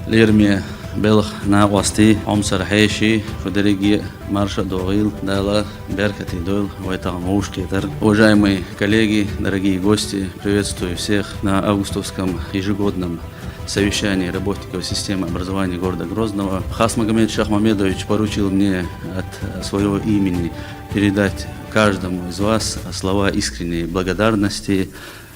Лирме белых на власти, омсархейши, Федериги Марша Доил, Дала, Беркат и Дойл, Вайтамушкетер. Уважаемые коллеги, дорогие гости, приветствую всех на августовском ежегодном совещании работников системы образования города Грозного. Хасмагомед Шахмамедович поручил мне от своего имени передать каждому из вас слова искренней благодарности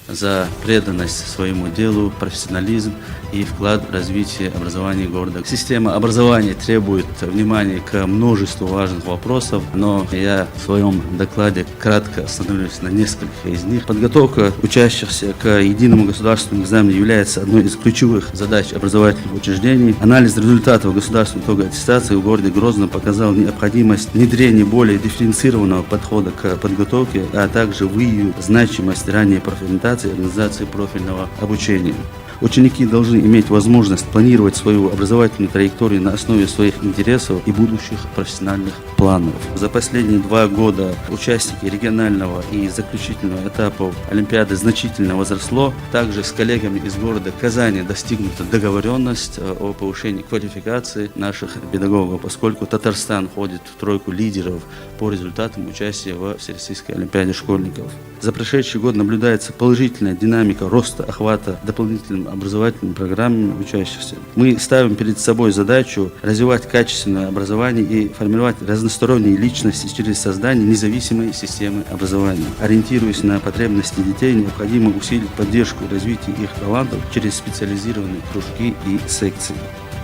за преданность своему делу, профессионализм и вклад в развитие образования города. Система образования требует внимания к множеству важных вопросов, но я в своем докладе кратко остановлюсь на нескольких из них. Подготовка учащихся к единому государственному экзамену является одной из ключевых задач образовательных учреждений. Анализ результатов государственной итоговой аттестации в городе Грозном показал необходимость внедрения более дифференцированного подхода к подготовке, а также выявил значимость ранней профориентации и организации профильного обучения. Ученики должны иметь возможность планировать свою образовательную траекторию на основе своих интересов и будущих профессиональных планов. За последние 2 года участники регионального и заключительного этапов Олимпиады значительно возросло. Также с коллегами из города Казани достигнута договоренность о повышении квалификации наших педагогов, поскольку Татарстан входит в тройку лидеров по результатам участия в Всероссийской Олимпиаде школьников. За прошедший год наблюдается положительная динамика роста охвата дополнительными образовательными программами учащихся. Мы ставим перед собой задачу развивать качественное образование и формировать разносторонние личности через создание независимой системы образования. Ориентируясь на потребности детей, необходимо усилить поддержку и развитие их талантов через специализированные кружки и секции.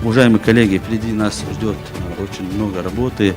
Уважаемые коллеги, впереди нас ждет очень много работы.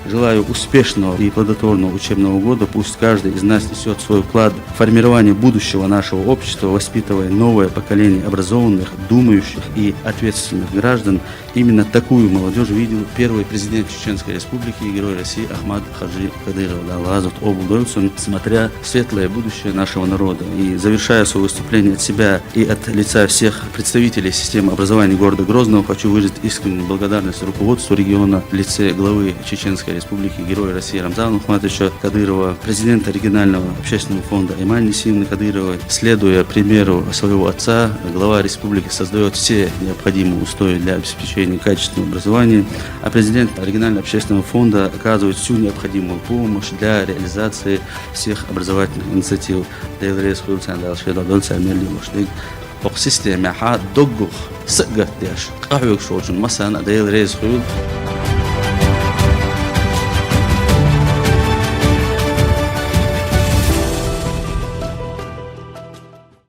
Желаю успешного и плодотворного учебного года. Пусть каждый из нас несет свой вклад в формирование будущего нашего общества, воспитывая новое поколение образованных, думающих и ответственных граждан. Именно такую молодежь видел первый президент Чеченской Республики, герой России Ахмад Хаджи Кадыров. Лазут Обудойцун, смотря в светлое будущее нашего народа. И завершая свое выступление от себя и от лица всех представителей системы образования города Грозного, хочу выразить искреннюю благодарность руководству региона в лице главы Чеченской Республики, героя России Рамзана Ухматовича Кадырова, президента регионального общественного фонда Имани Несиевны Кадыровой. Следуя примеру своего отца, глава республики создает все необходимые условия для обеспечения качественного образования, а президент регионального общественного фонда оказывает всю необходимую помощь для реализации всех образовательных инициатив. Система